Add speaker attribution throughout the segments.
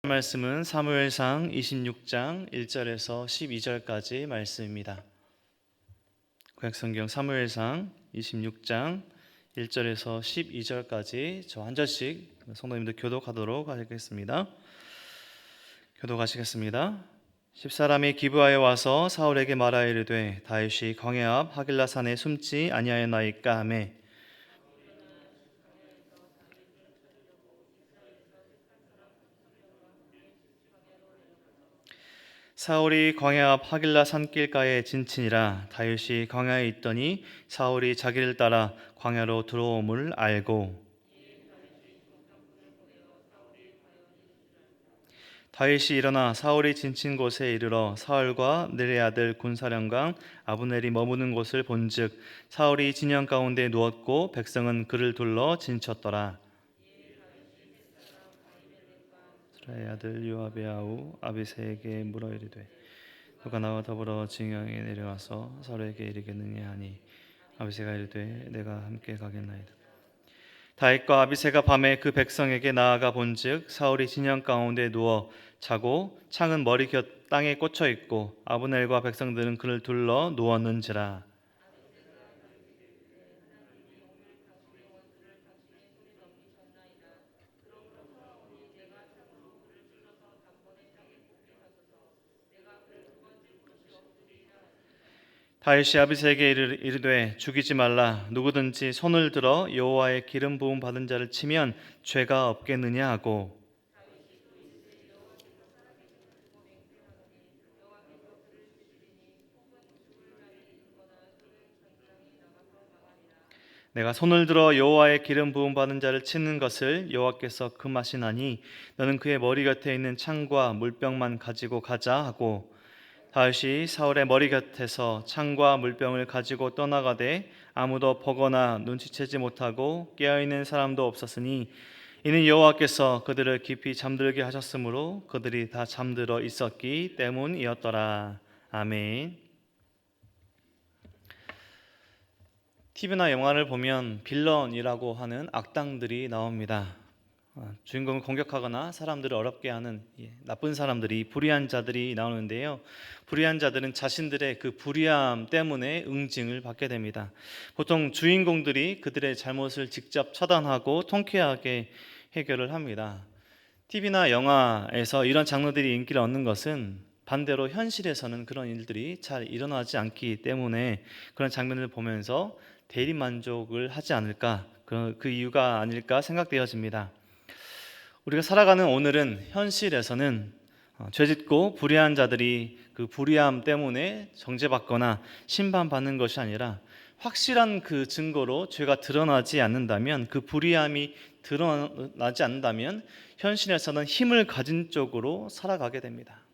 Speaker 1: 말씀은 사무엘상 26장 1절에서 12절까지 말씀입니다. 구약성경 사무엘상 26장 1절에서 12절까지 저 한 절씩 성도님들 교독하도록 하겠습니다. 교독하시겠습니다. 10사람이 기브아에 와서 사울에게 말하여 이르되 다윗이 광야 앞 하길라 산에 숨지 아니하였나이까 하매 사울이 광야 앞 하길라 산길가에 진친이라. 다윗이 광야에 있더니 사울이 자기를 따라 광야로 들어옴을 알고 다윗이 일어나 사울이 진친 곳에 이르러 사울과 넬의 아들 군사령관 아브넬이 머무는 곳을 본즉 사울이 진영 가운데 누웠고 백성은 그를 둘러 진쳤더라. 스라의 아들 요압의 아우 아비새에게 물어 이르되 누가 나와 더불어 진영에 내려와서 사울에게 이르겠느냐 하니 아비새가 이르되 내가 함께 가겠나이다. 다윗과 아비새가 밤에 그 백성에게 나아가 본즉 사울이 진영 가운데 누워 자고 창은 머리 곁 땅에 꽂혀 있고 아브넬과 백성들은 그를 둘러 누웠는지라. 다윗이 아비새에게 이르되 죽이지 말라. 누구든지 손을 들어 여호와의 기름 부음 받은 자를 치면 죄가 없겠느냐 하고 내가 손을 들어 여호와의 기름 부음 받은 자를 치는 것을 여호와께서 금하시나니 너는 그의 머리 곁에 있는 창과 물병만 가지고 가자 하고 다윗이 사울의 머리 곁에서 창과 물병을 가지고 떠나가되 아무도 보거나 눈치채지 못하고 깨어있는 사람도 없었으니 이는 여호와께서 그들을 깊이 잠들게 하셨으므로 그들이 다 잠들어 있었기 때문이었더라. 아멘. TV나 영화를 보면 빌런이라고 하는 악당들이 나옵니다. 주인공을 공격하거나 사람들을 어렵게 하는 나쁜 사람들이, 불의한 자들이 나오는데요. 불의한 자들은 자신들의 그 불의함 때문에 응징을 받게 됩니다. 보통 주인공들이 그들의 잘못을 직접 처단하고 통쾌하게 해결을 합니다. TV나 영화에서 이런 장르들이 인기를 얻는 것은 반대로 현실에서는 그런 일들이 잘 일어나지 않기 때문에 그런 장면을 보면서 대리 만족을 하지 않을까, 그 이유가 아닐까 생각되어집니다. 우리가 살아가는 오늘은 현실에서는 죄짓고 불의한 자들이 그 불의함 때문에 정죄받거나 심판받는 것이 아니라 확실한 그 증거로 죄가 드러나지 않는다면, 그 불의함이 드러나지 않는다면 현실에서는 힘을 가진 쪽으로 살아가게 됩니다.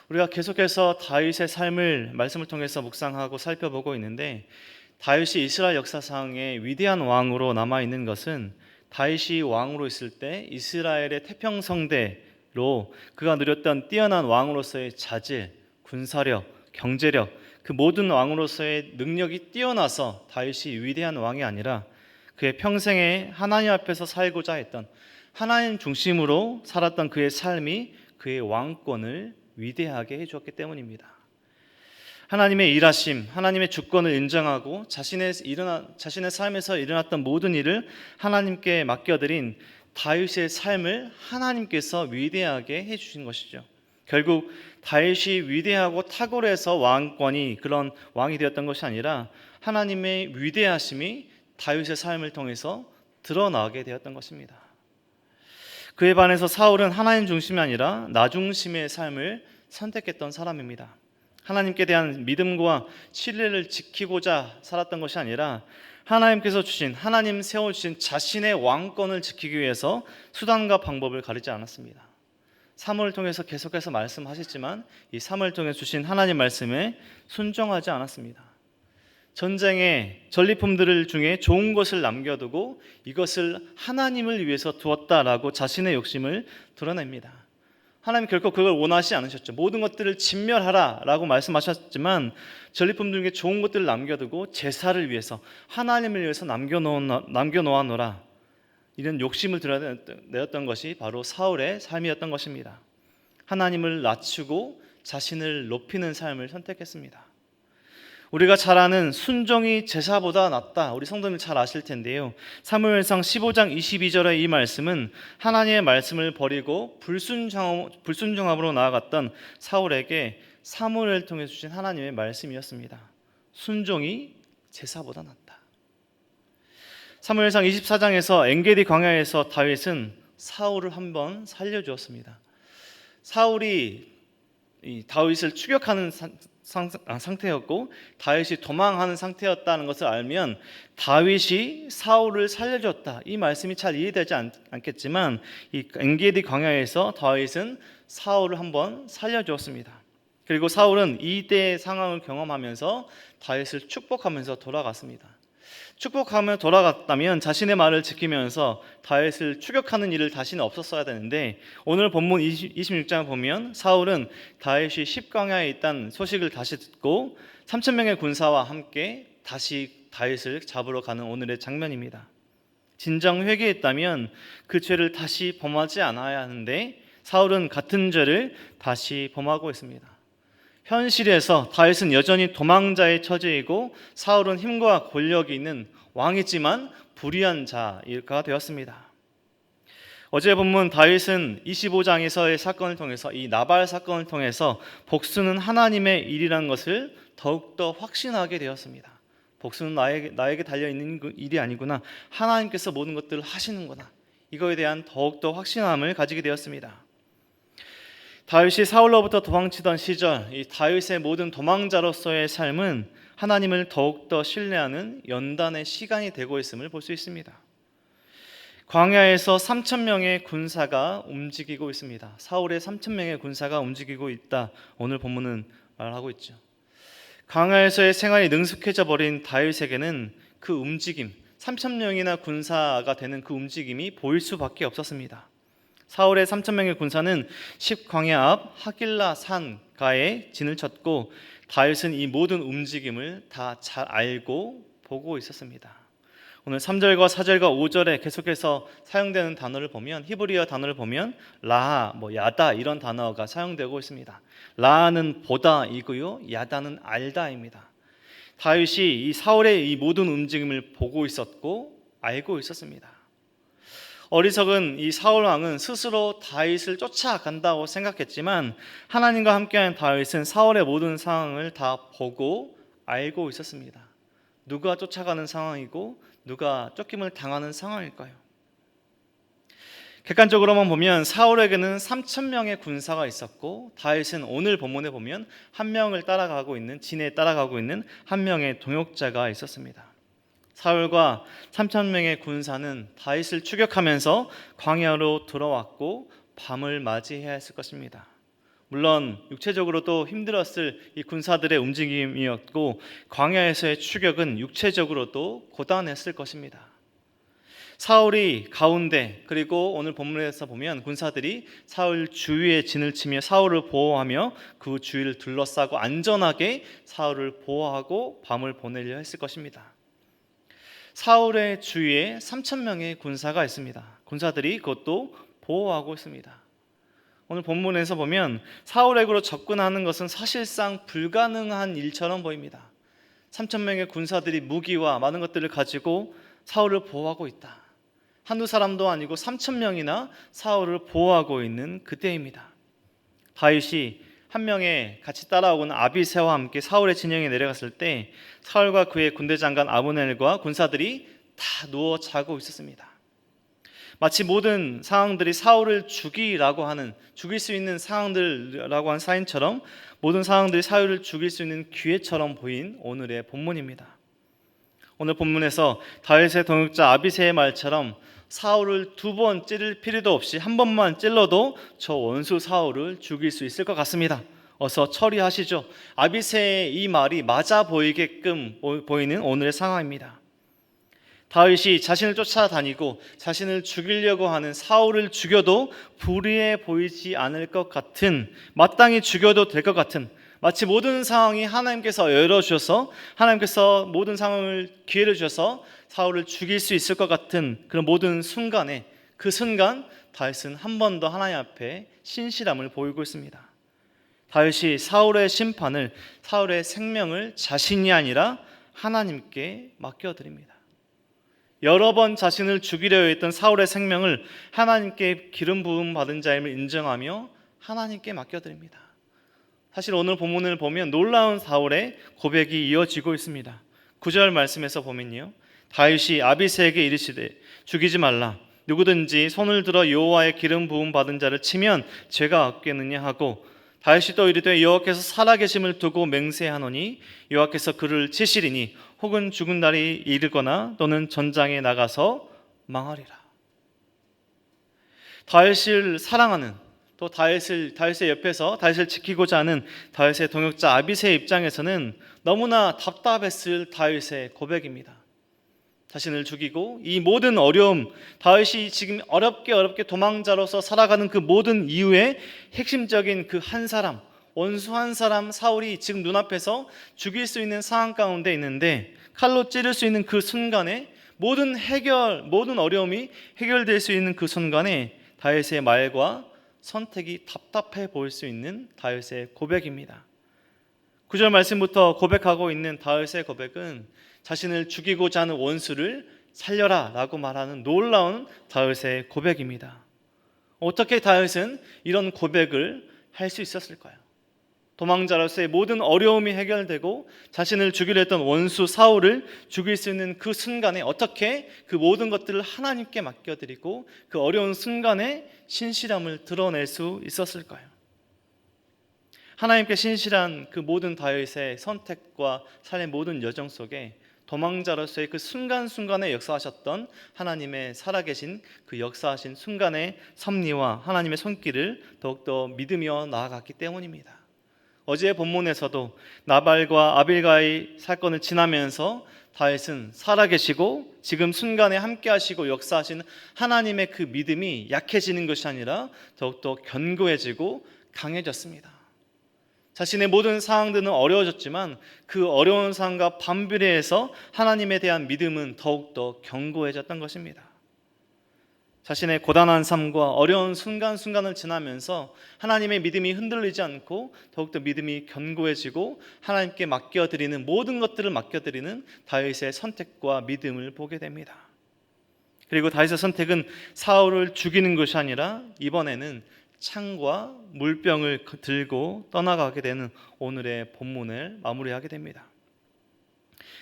Speaker 1: 우리가 계속해서 다윗의 삶을 말씀을 통해서 묵상하고 살펴보고 있는데, 다윗이 이스라엘 역사상의 위대한 왕으로 남아있는 것은 다윗이 왕으로 있을 때 이스라엘의 태평성대로 그가 누렸던 뛰어난 왕으로서의 자질, 군사력, 경제력, 그 모든 왕으로서의 능력이 뛰어나서 다윗이 위대한 왕이 아니라 그의 평생에 하나님 앞에서 살고자 했던, 하나님 중심으로 살았던 그의 삶이 그의 왕권을 위대하게 해주었기 때문입니다. 하나님의 일하심, 하나님의 주권을 인정하고 자신의 삶에서 일어났던 모든 일을 하나님께 맡겨드린 다윗의 삶을 하나님께서 위대하게 해주신 것이죠. 결국 다윗이 위대하고 탁월해서 왕권이, 그런 왕이 되었던 것이 아니라 하나님의 위대하심이 다윗의 삶을 통해서 드러나게 되었던 것입니다. 그에 반해서 사울은 하나님 중심이 아니라 나 중심의 삶을 선택했던 사람입니다. 하나님께 대한 믿음과 신뢰를 지키고자 살았던 것이 아니라 하나님께서 주신, 하나님 세워주신 자신의 왕권을 지키기 위해서 수단과 방법을 가리지 않았습니다. 사무엘을 통해서 계속해서 말씀하셨지만 이 사무엘을 통해 주신 하나님 말씀에 순종하지 않았습니다. 전쟁의 전리품들 중에 좋은 것을 남겨두고 이것을 하나님을 위해서 두었다라고 자신의 욕심을 드러냅니다. 하나님 결코 그걸 원하지 않으셨죠. 모든 것들을 진멸하라 라고 말씀하셨지만 전리품 중에 좋은 것들을 남겨두고 제사를 위해서, 하나님을 위해서 남겨놓아노라, 이런 욕심을 드러내었던 것이 바로 사울의 삶이었던 것입니다. 하나님을 낮추고 자신을 높이는 삶을 선택했습니다. 우리가 잘 아는 순종이 제사보다 낫다, 우리 성도님 잘 아실 텐데요. 사무엘상 15장 22절의 이 말씀은 하나님의 말씀을 버리고 불순종함으로 나아갔던 사울에게 사무엘을 통해 주신 하나님의 말씀이었습니다. 순종이 제사보다 낫다. 사무엘상 24장에서 엔게디 광야에서 다윗은 사울을 한번 살려주었습니다. 사울이 이 다윗을 추격하는 상태였고 다윗이 도망하는 상태였다는 것을 알면 다윗이 사울을 살려줬다, 이 말씀이 잘 이해되지 않겠지만 이 엔게디 광야에서 다윗은 사울을 한번 살려주었습니다. 그리고 사울은 이때의 상황을 경험하면서 다윗을 축복하면서 돌아갔습니다. 축복하며 돌아갔다면 자신의 말을 지키면서 다윗을 추격하는 일을 다시는 없었어야 되는데, 오늘 본문 26장을 보면 사울은 다윗이 십광야에 있다는 소식을 다시 듣고 3,000명의 군사와 함께 다시 다윗을 잡으러 가는 오늘의 장면입니다. 진정 회개했다면 그 죄를 다시 범하지 않아야 하는데 사울은 같은 죄를 다시 범하고 있습니다. 현실에서 다윗은 여전히 도망자의 처지이고 사울은 힘과 권력이 있는 왕이지만 불의한 자가 되었습니다. 어제 본문 다윗은 25장에서의 사건을 통해서, 이 나발 사건을 통해서 복수는 하나님의 일이라는 것을 더욱더 확신하게 되었습니다. 복수는 나에게 달려있는 일이 아니구나, 하나님께서 모든 것들을 하시는구나, 이거에 대한 더욱더 확신함을 가지게 되었습니다. 다윗이 사울로부터 도망치던 시절, 이 다윗의 모든 도망자로서의 삶은 하나님을 더욱더 신뢰하는 연단의 시간이 되고 있음을 볼 수 있습니다. 광야에서 3,000명의 군사가 움직이고 있습니다. 사울의 3,000명의 군사가 움직이고 있다, 오늘 본문은 말하고 있죠. 광야에서의 생활이 능숙해져 버린 다윗에게는 그 움직임, 3,000명이나 군사가 되는 그 움직임이 보일 수밖에 없었습니다. 사울의 3,000명의 군사는 십광야 앞 하길라 산가에 진을 쳤고 다윗은 이 모든 움직임을 다 잘 알고 보고 있었습니다. 오늘 3절과 4절과 5절에 계속해서 사용되는 단어를 보면, 히브리어 단어를 보면 라하, 야다 이런 단어가 사용되고 있습니다. 라하는 보다이고요, 야다는 알다입니다. 다윗이 이 사울의 이 모든 움직임을 보고 있었고 알고 있었습니다. 어리석은 이 사울 왕은 스스로 다윗을 쫓아간다고 생각했지만 하나님과 함께하는 다윗은 사울의 모든 상황을 다 보고 알고 있었습니다. 누가 쫓아가는 상황이고 누가 쫓김을 당하는 상황일까요? 객관적으로만 보면 사울에게는 3,000명의 군사가 있었고 다윗은 오늘 본문에 보면 한 명을 따라가고 있는, 진에 따라가고 있는 한 명의 동역자가 있었습니다. 사울과 3,000명의 군사는 다윗을 추격하면서 광야로 들어왔고 밤을 맞이해야 했을 것입니다. 물론 육체적으로도 힘들었을 이 군사들의 움직임이었고 광야에서의 추격은 육체적으로도 고단했을 것입니다. 사울이 가운데, 그리고 오늘 본문에서 보면 군사들이 사울 주위에 진을 치며 사울을 보호하며 그 주위를 둘러싸고 안전하게 사울을 보호하고 밤을 보내려 했을 것입니다. 사울의 주위에 3,000명의 군사가 있습니다. 군사들이 그것도 보호하고 있습니다. 오늘 본문에서 보면 사울에게로 접근하는 것은 사실상 불가능한 일처럼 보입니다. 3,000명의 군사들이 무기와 많은 것들을 가지고 사울을 보호하고 있다. 한두 사람도 아니고 3,000명이나 사울을 보호하고 있는 그때입니다. 다윗이 한 명의 같이 따라오는 아비새와 함께 사울의 진영에 내려갔을 때 사울과 그의 군대 장관 아브넬과 군사들이 다 누워 자고 있었습니다. 마치 모든 상황들이 사울을 죽일 수 있는 상황들이라고 한 사인처럼, 모든 상황들이 사울을 죽일 수 있는 기회처럼 보인 오늘의 본문입니다. 오늘 본문에서 다윗의 동역자 아비새의 말처럼 사울을 2번 찌를 필요도 없이 한 번만 찔러도 저 원수 사울을 죽일 수 있을 것 같습니다. 어서 처리하시죠. 아비새의 이 말이 맞아 보이게끔 보이는 오늘의 상황입니다. 다윗이 자신을 쫓아다니고 자신을 죽이려고 하는 사울을 죽여도 불의해 보이지 않을 것 같은, 마땅히 죽여도 될 것 같은, 마치 모든 상황이 하나님께서 열어주셔서 하나님께서 모든 상황을 기회를 주셔서 사울을 죽일 수 있을 것 같은 그런 모든 순간에 그 순간 다윗은 한 번 더 하나님 앞에 신실함을 보이고 있습니다. 다윗이 사울의 심판을, 사울의 생명을 자신이 아니라 하나님께 맡겨드립니다. 여러 번 자신을 죽이려 했던 사울의 생명을 하나님께 기름 부음 받은 자임을 인정하며 하나님께 맡겨드립니다. 사실 오늘 본문을 보면 놀라운 사울의 고백이 이어지고 있습니다. 9절 말씀에서 보면요, 다윗이 아비새에게 이르시되 죽이지 말라. 누구든지 손을 들어 여호와의 기름 부음 받은 자를 치면 죄가 없겠느냐 하고, 다윗이 또 이르되 여호와께서 살아계심을 두고 맹세하노니 여호와께서 그를 치시리니 혹은 죽은 날이 이르거나 또는 전장에 나가서 망하리라. 다윗을 사랑하는, 또 다윗의 옆에서 다윗을 지키고자 하는 다윗의 동역자 아비새의 입장에서는 너무나 답답했을 다윗의 고백입니다. 자신을 죽이고 이 모든 어려움, 다윗이 지금 어렵게 도망자로서 살아가는 그 모든 이유의 핵심적인 그 한 사람, 원수 한 사람 사울이 지금 눈앞에서 죽일 수 있는 상황 가운데 있는데, 칼로 찌를 수 있는 그 순간에 모든 어려움이 해결될 수 있는 그 순간에 다윗의 말과 선택이 답답해 보일 수 있는 다윗의 고백입니다. 9절 말씀부터 고백하고 있는 다윗의 고백은 자신을 죽이고자 하는 원수를 살려라 라고 말하는 놀라운 다윗의 고백입니다. 어떻게 다윗은 이런 고백을 할 수 있었을까요? 도망자로서의 모든 어려움이 해결되고 자신을 죽이려 했던 원수 사울을 죽일 수 있는 그 순간에 어떻게 그 모든 것들을 하나님께 맡겨드리고 그 어려운 순간에 신실함을 드러낼 수 있었을까요? 하나님께 신실한 그 모든 다윗의 선택과 삶의 모든 여정 속에 도망자로서의 그 순간순간에 역사하셨던 하나님의 살아계신 그 역사하신 순간의 섭리와 하나님의 손길을 더욱더 믿으며 나아갔기 때문입니다. 어제의 본문에서도 나발과 아빌가의 사건을 지나면서 다윗은 살아계시고 지금 순간에 함께하시고 역사하신 하나님의 그 믿음이 약해지는 것이 아니라 더욱더 견고해지고 강해졌습니다. 자신의 모든 상황들은 어려워졌지만 그 어려운 상황과 반비례해서 하나님에 대한 믿음은 더욱더 견고해졌던 것입니다. 자신의 고단한 삶과 어려운 순간순간을 지나면서 하나님의 믿음이 흔들리지 않고 더욱더 믿음이 견고해지고 하나님께 맡겨드리는 모든 것들을 맡겨드리는 다윗의 선택과 믿음을 보게 됩니다. 그리고 다윗의 선택은 사울을 죽이는 것이 아니라 이번에는 창과 물병을 들고 떠나가게 되는 오늘의 본문을 마무리하게 됩니다.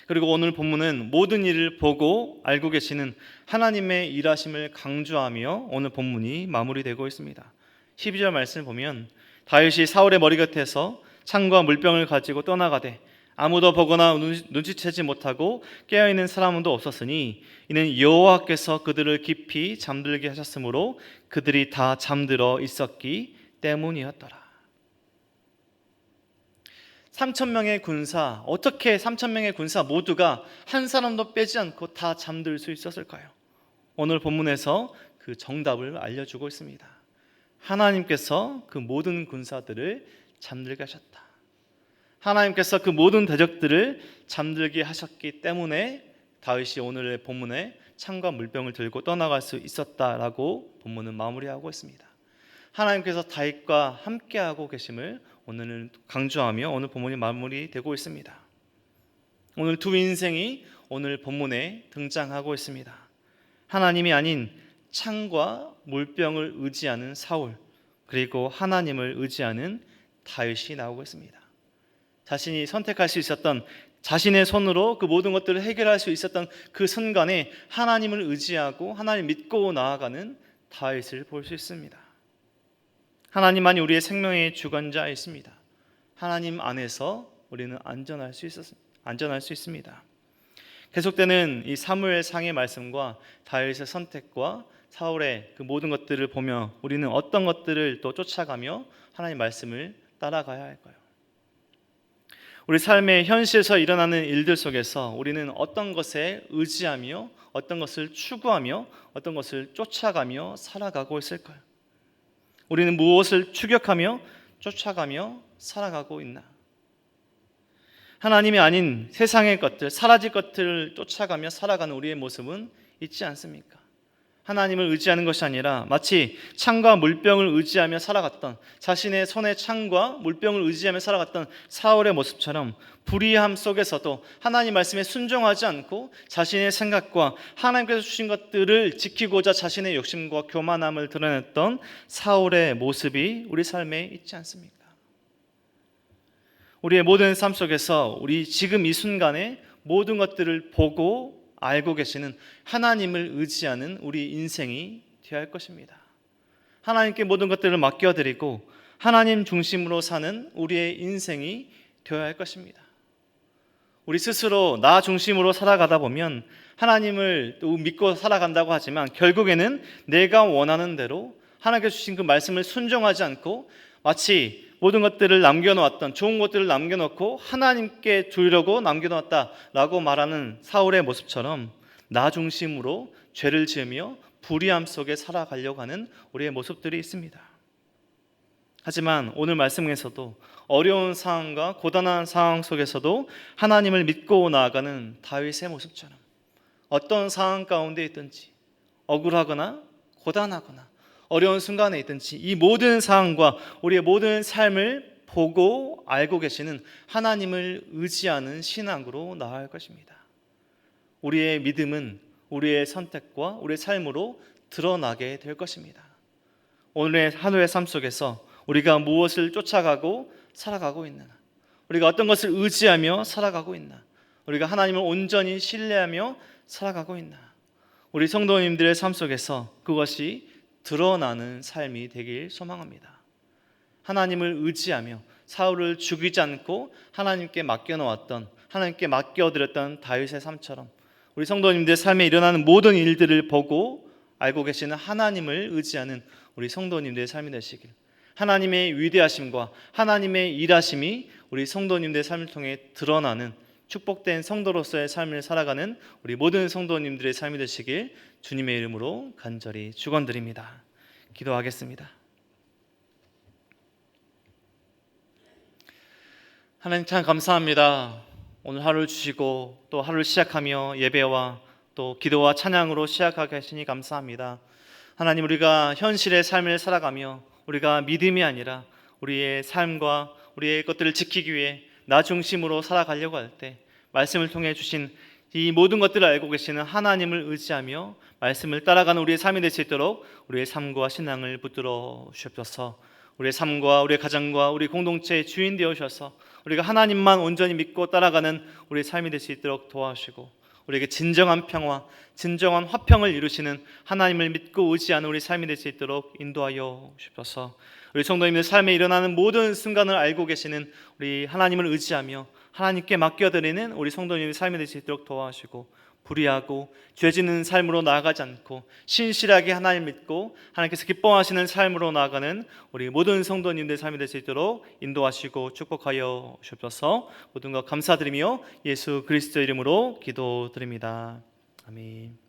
Speaker 1: 그리고 오늘 본문은 모든 일을 보고 알고 계시는 하나님의 일하심을 강조하며 오늘 본문이 마무리되고 있습니다. 12절 말씀을 보면 다윗이 사울의 머리 곁에서 창과 물병을 가지고 떠나가되 아무도 보거나 눈치채지 못하고 깨어있는 사람도 없었으니 이는 여호와께서 그들을 깊이 잠들게 하셨으므로 그들이 다 잠들어 있었기 때문이었더라. 3,000명의 군사, 어떻게 3,000명의 군사 모두가 한 사람도 빼지 않고 다 잠들 수 있었을까요? 오늘 본문에서 그 정답을 알려주고 있습니다. 하나님께서 그 모든 군사들을 잠들게 하셨다. 하나님께서 그 모든 대적들을 잠들게 하셨기 때문에 다윗이 오늘의 본문에 창과 물병을 들고 떠나갈 수 있었다라고 본문은 마무리하고 있습니다. 하나님께서 다윗과 함께하고 계심을 오늘은 강조하며 오늘 본문이 마무리되고 있습니다. 오늘 두 인생이 오늘 본문에 등장하고 있습니다. 하나님이 아닌 창과 물병을 의지하는 사울, 그리고 하나님을 의지하는 다윗이 나오고 있습니다. 자신이 선택할 수 있었던, 자신의 손으로 그 모든 것들을 해결할 수 있었던 그 순간에 하나님을 의지하고 하나님 믿고 나아가는 다윗을 볼 수 있습니다. 하나님만이 우리의 생명의 주관자이십니다. 하나님 안에서 우리는 안전할 수 있습니다. 계속되는 이 사무엘상의 말씀과 다윗의 선택과 사울의 그 모든 것들을 보며 우리는 어떤 것들을 또 쫓아가며 하나님의 말씀을 따라가야 할까요? 우리 삶의 현실에서 일어나는 일들 속에서 우리는 어떤 것에 의지하며 어떤 것을 추구하며 어떤 것을 쫓아가며 살아가고 있을까요? 우리는 무엇을 추격하며 쫓아가며 살아가고 있나? 하나님이 아닌 세상의 것들, 사라질 것들을 쫓아가며 살아가는 우리의 모습은 있지 않습니까? 하나님을 의지하는 것이 아니라 마치 창과 물병을 의지하며 살아갔던, 자신의 손에 창과 물병을 의지하며 살아갔던 사울의 모습처럼 불의함 속에서도 하나님 말씀에 순종하지 않고 자신의 생각과 하나님께서 주신 것들을 지키고자 자신의 욕심과 교만함을 드러냈던 사울의 모습이 우리 삶에 있지 않습니까? 우리의 모든 삶 속에서 우리 지금 이 순간에 모든 것들을 보고 알고 계시는 하나님을 의지하는 우리 인생이 되어야 할 것입니다. 하나님께 모든 것들을 맡겨드리고 하나님 중심으로 사는 우리의 인생이 되어야 할 것입니다. 우리 스스로 나 중심으로 살아가다 보면 하나님을 또 믿고 살아간다고 하지만 결국에는 내가 원하는 대로 하나님께서 주신 그 말씀을 순종하지 않고 마치 모든 것들을 남겨놓았던, 좋은 것들을 남겨놓고 하나님께 주려고 남겨놓았다라고 말하는 사울의 모습처럼 나 중심으로 죄를 지으며 불의함 속에 살아가려고 하는 우리의 모습들이 있습니다. 하지만 오늘 말씀에서도 어려운 상황과 고단한 상황 속에서도 하나님을 믿고 나아가는 다윗의 모습처럼 어떤 상황 가운데 있든지 억울하거나 고단하거나 어려운 순간에 있든지 이 모든 상황과 우리의 모든 삶을 보고 알고 계시는 하나님을 의지하는 신앙으로 나아갈 것입니다. 우리의 믿음은 우리의 선택과 우리의 삶으로 드러나게 될 것입니다. 오늘의 하루의 삶 속에서 우리가 무엇을 쫓아가고 살아가고 있나, 우리가 어떤 것을 의지하며 살아가고 있나, 우리가 하나님을 온전히 신뢰하며 살아가고 있나, 우리 성도님들의 삶 속에서 그것이 드러나는 삶이 되길 소망합니다. 하나님을 의지하며 사울을 죽이지 않고 하나님께 맡겨놓았던, 하나님께 맡겨드렸던 다윗의 삶처럼 우리 성도님들의 삶에 일어나는 모든 일들을 보고 알고 계시는 하나님을 의지하는 우리 성도님들의 삶이 되시길, 하나님의 위대하심과 하나님의 일하심이 우리 성도님들의 삶을 통해 드러나는 축복된 성도로서의 삶을 살아가는 우리 모든 성도님들의 삶이 되시길 주님의 이름으로 간절히 축원드립니다. 기도하겠습니다. 하나님 참 감사합니다. 오늘 하루를 주시고 또 하루를 시작하며 예배와 또 기도와 찬양으로 시작하게 하시니 감사합니다. 하나님, 우리가 현실의 삶을 살아가며 우리가 믿음이 아니라 우리의 삶과 우리의 것들을 지키기 위해 나 중심으로 살아가려고 할 때 말씀을 통해 주신 이 모든 것들을 알고 계시는 하나님을 의지하며 말씀을 따라가는 우리의 삶이 될 수 있도록 우리의 삶과 신앙을 붙들어 주옵소서. 우리의 삶과 우리의 가정과 우리 공동체의 주인 되어 주셔서 우리가 하나님만 온전히 믿고 따라가는 우리의 삶이 될 수 있도록 도와주시고 우리에게 진정한 평화, 진정한 화평을 이루시는 하나님을 믿고 의지하는 우리 삶이 될 수 있도록 인도하여 주옵소서. 우리 성도님들 삶에 일어나는 모든 순간을 알고 계시는 우리 하나님을 의지하며 하나님께 맡겨드리는 우리 성도님의 삶이 될 수 있도록 도와주시고 불의하고 죄짓는 삶으로 나아가지 않고 신실하게 하나님 믿고 하나님께서 기뻐하시는 삶으로 나아가는 우리 모든 성도님들 삶이 될 수 있도록 인도하시고 축복하여 주옵소서. 모든 것 감사드리며 예수 그리스도 이름으로 기도드립니다. 아멘.